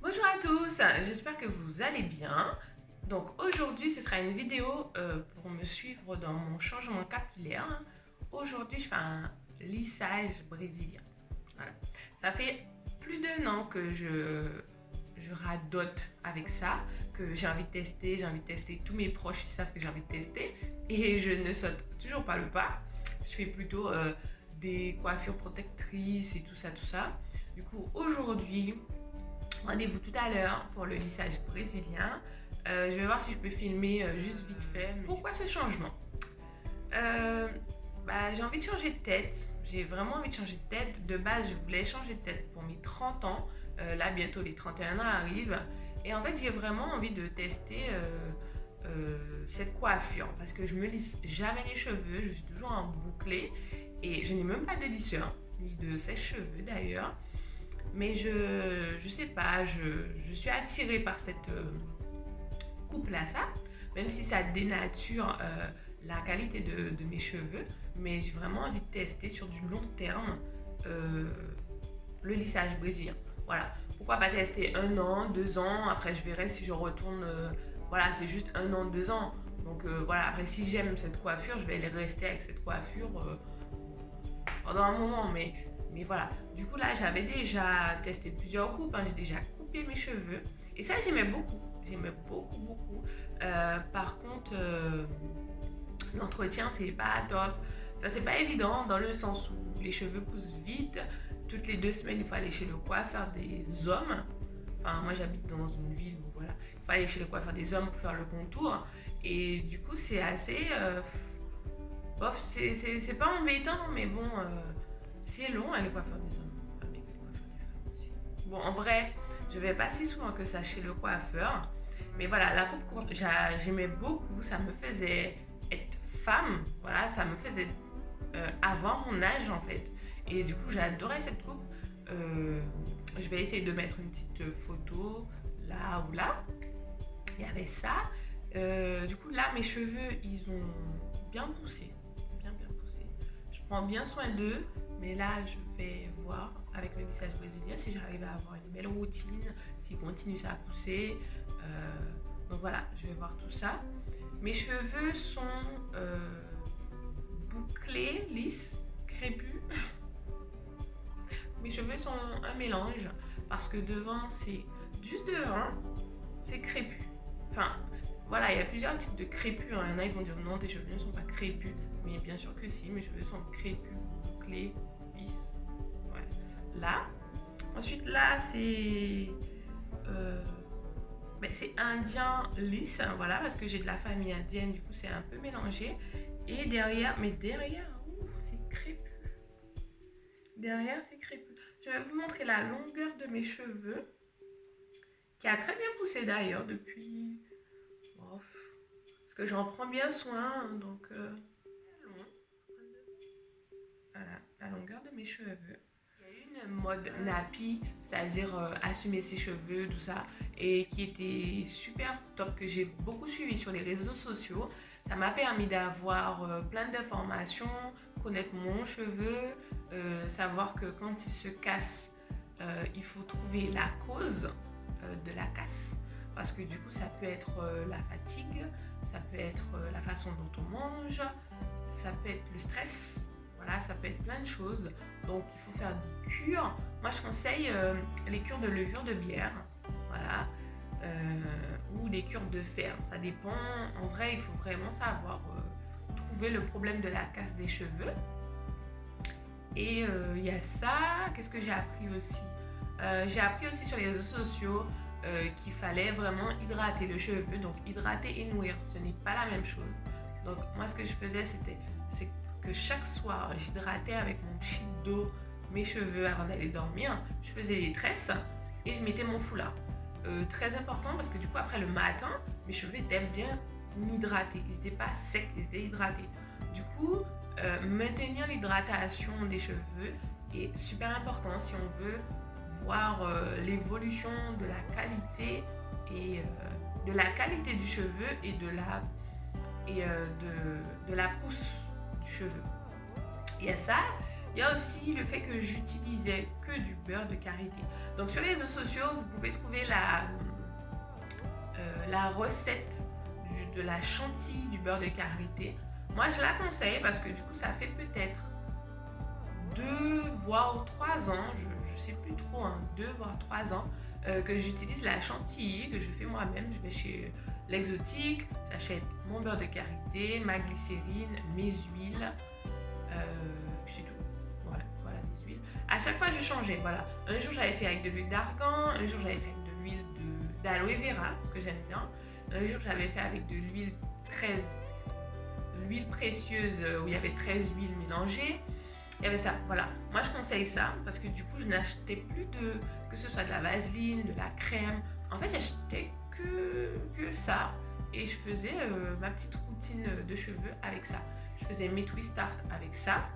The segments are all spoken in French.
Bonjour à tous, j'espère que vous allez bien. Donc aujourd'hui ce sera une vidéo pour me suivre dans mon changement capillaire. Aujourd'hui je fais un lissage brésilien. Voilà. Ça fait plus d'1 an que je radote avec ça, que j'ai envie de tester, tous mes proches ils savent que j'ai envie de tester et je ne saute toujours pas le pas. Je fais plutôt des coiffures protectrices et tout ça. Du coup aujourd'hui, rendez-vous tout à l'heure pour le lissage brésilien. Je vais voir si je peux filmer juste vite fait. Pourquoi ce changement? J'ai envie de changer de tête. J'ai vraiment envie de changer de tête. De base, je voulais changer de tête pour mes 30 ans. Là, bientôt, les 31 ans arrivent. Et en fait, j'ai vraiment envie de tester cette coiffure. Parce que je me lisse jamais les cheveux. Je suis toujours en bouclé. Et je n'ai même pas de lisseur, ni de sèche-cheveux d'ailleurs. Mais je sais pas, je suis attirée par cette coupe-là, ça. Même si ça dénature la qualité de mes cheveux. Mais j'ai vraiment envie de tester sur du long terme le lissage brésilien. Voilà. Pourquoi pas tester 1 an, 2 ans. Après, je verrai si je retourne. Voilà, c'est juste 1 an, 2 ans. Donc voilà, après, si j'aime cette coiffure, je vais rester avec cette coiffure pendant un moment. Mais voilà, du coup là j'avais déjà testé plusieurs coupes, j'ai déjà coupé mes cheveux et ça j'aimais beaucoup, par contre l'entretien c'est pas top, ça c'est pas évident dans le sens où les cheveux poussent vite, toutes les 2 semaines il faut aller chez le coiffeur des hommes, enfin moi j'habite dans une ville où voilà, il faut aller chez le coiffeur des hommes pour faire le contour et du coup c'est assez, bof, c'est pas embêtant mais bon... c'est long, les coiffeurs des hommes. Enfin, les coiffeurs des femmes aussi. Bon, en vrai, je vais pas si souvent que ça chez le coiffeur. Mais voilà, la coupe courte, j'aimais beaucoup. Ça me faisait être femme. Voilà, ça me faisait avoir mon âge en fait. Et du coup, j'adorais cette coupe. Je vais essayer de mettre une petite photo là ou là. Il y avait ça. Du coup, là, mes cheveux, ils ont bien poussé. Bien poussé. Je prends bien soin d'eux. Mais là, je vais voir avec le lissage brésilien si j'arrive à avoir une belle routine, s'il continue à pousser. Donc voilà, je vais voir tout ça. Mes cheveux sont bouclés, lisses, crépus. Mes cheveux sont un mélange parce que devant, c'est juste devant, c'est crépus. Enfin, voilà, il y a plusieurs types de crépus. Il y en a, ils vont dire non, tes cheveux ne sont pas crépus. Mais bien sûr que si, mes cheveux sont crépus, bouclés, lisses. Ouais. Là. Ensuite, là, c'est indien lisse, voilà, parce que j'ai de la famille indienne, du coup, c'est un peu mélangé. Et derrière, c'est crépus. Derrière, c'est crépus. Je vais vous montrer la longueur de mes cheveux, qui a très bien poussé d'ailleurs depuis... Parce que j'en prends bien soin, donc... Voilà, la longueur de mes cheveux. Il y a une mode nappy, c'est-à-dire assumer ses cheveux, tout ça, et qui était super top, que j'ai beaucoup suivi sur les réseaux sociaux. Ça m'a permis d'avoir plein d'informations, connaître mon cheveu, savoir que quand il se casse, il faut trouver la cause de la casse. Parce que du coup, ça peut être la fatigue, ça peut être la façon dont on mange, ça peut être le stress. Voilà, ça peut être plein de choses. Donc, il faut faire des cures. Moi, je conseille les cures de levure de bière. Voilà. Ou des cures de fer. Ça dépend. En vrai, il faut vraiment savoir trouver le problème de la casse des cheveux. Et il y a ça. Qu'est-ce que j'ai appris aussi? J'ai appris aussi sur les réseaux sociaux qu'il fallait vraiment hydrater le cheveu. Donc, hydrater et nourrir, ce n'est pas la même chose. Donc, moi, ce que je faisais, c'est que chaque soir, j'hydratais avec mon sheet d'eau mes cheveux avant d'aller dormir. Je faisais des tresses et je mettais mon foulard. Très important parce que du coup, après le matin, mes cheveux étaient bien hydratés. Ils n'étaient pas secs, ils étaient hydratés. Du coup, maintenir l'hydratation des cheveux est super important si on veut voir l'évolution de la qualité et de la qualité du cheveu et de la pousse du cheveu. Il y a ça, il Il y a aussi le fait que j'utilisais que du beurre de karité. Donc sur les réseaux sociaux, vous pouvez trouver la recette de la chantilly du beurre de karité. Moi, je la conseille parce que du coup, ça fait peut-être 2 voire 3 ans, je ne sais plus trop, 2 voire 3 ans, que j'utilise la chantilly, que je fais moi-même. Je vais chez l'Exotique, j'achète mon beurre de karité, ma glycérine, mes huiles, c'est tout. Voilà des huiles. À chaque fois, je changeais. Voilà. Un jour, j'avais fait avec de l'huile d'argan, un jour, j'avais fait avec de l'huile d'aloe vera, parce que j'aime bien. Un jour, j'avais fait avec de l'huile précieuse où il y avait 13 huiles mélangées. Il y avait ça, voilà. Moi, je conseille ça parce que du coup, je n'achetais plus que ce soit de la vaseline, de la crème. En fait, j'achetais que ça et je faisais ma petite routine de cheveux avec ça. Je faisais mes twist art avec ça.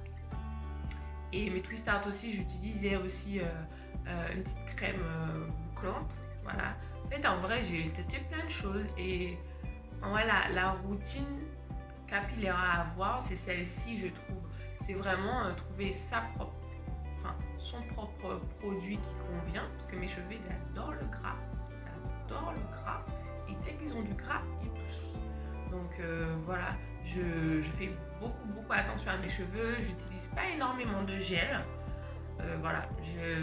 Et mes twist art aussi, j'utilisais aussi une petite crème bouclante. Voilà. En fait, en vrai, j'ai testé plein de choses et voilà, la routine capillaire à avoir, c'est celle-ci, je trouve. C'est vraiment trouver son propre produit qui convient. Parce que mes cheveux, ils adorent le gras. Ils adorent le gras. Et dès qu'ils ont du gras, ils poussent. Donc voilà, je fais beaucoup attention à mes cheveux. J'utilise pas énormément de gel. Voilà,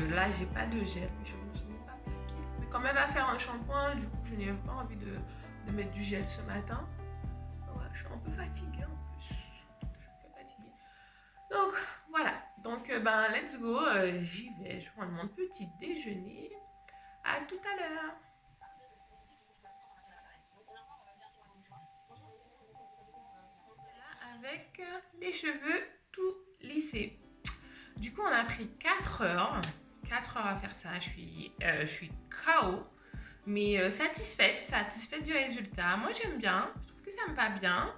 là, j'ai pas de gel. Mes cheveux ne sont pas plaqués. Mais quand même à faire un shampoing, du coup, je n'ai pas envie de mettre du gel ce matin. Voilà, je suis un peu fatiguée en plus. Donc voilà, donc let's go, j'y vais, je prends mon petit déjeuner. À tout à l'heure. Avec les cheveux tout lissés. Du coup, on a pris 4 heures. 4 heures à faire ça. Je suis KO. Mais satisfaite du résultat. Moi, j'aime bien. Je trouve que ça me va bien.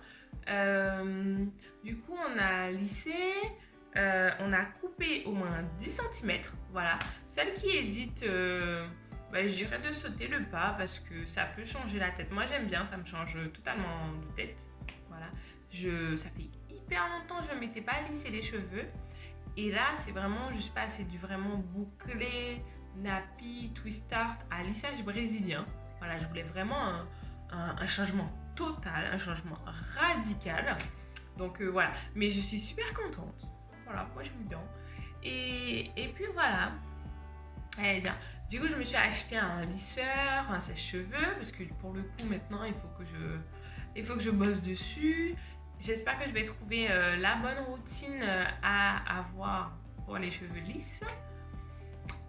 Du coup, on a lissé. On a coupé au moins 10 cm. Voilà. Celles qui hésitent, je dirais de sauter le pas parce que ça peut changer la tête. Moi, j'aime bien. Ça me change totalement de tête. Voilà. Ça fait hyper longtemps que je ne m'étais pas lissé les cheveux. Et là, c'est vraiment, je suis passée du vraiment bouclé, nappy, twist art à lissage brésilien. Voilà, je voulais vraiment un changement total, un changement radical. Donc voilà, mais je suis super contente. Voilà, moi j'aime bien. Et puis voilà. Allez, tiens. Du coup, je me suis acheté un lisseur, un sèche-cheveux, parce que pour le coup, maintenant, il faut que je bosse dessus. J'espère que je vais trouver la bonne routine à avoir pour les cheveux lisses.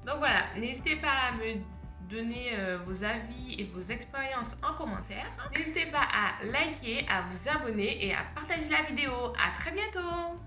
Donc voilà, n'hésitez pas à me donner vos avis et vos expériences en commentaire. N'hésitez pas à liker, à vous abonner et à partager la vidéo. À très bientôt!